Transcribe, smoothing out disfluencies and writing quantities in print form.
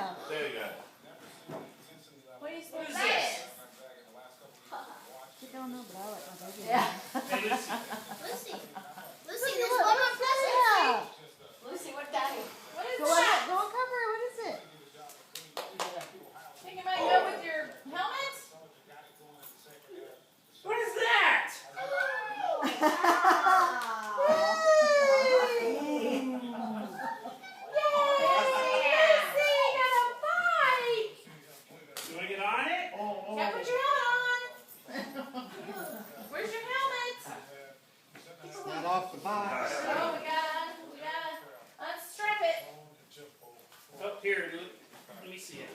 Yeah. There you go. What do you suppose Who's that this? is? She don't know, but I like my baby. Yeah. Hey, Lucy. Lucy. Lucy, there's one on present. Yeah. Lucy, what daddy? What is Go that? on, go on cover. What is it? Think it might go with your helmet? What is that? You want to get on it? Yeah, put your helmet on. Where's your helmet? It's not off the box. Oh, we gotta unstrap it. Oh, here, let me see it.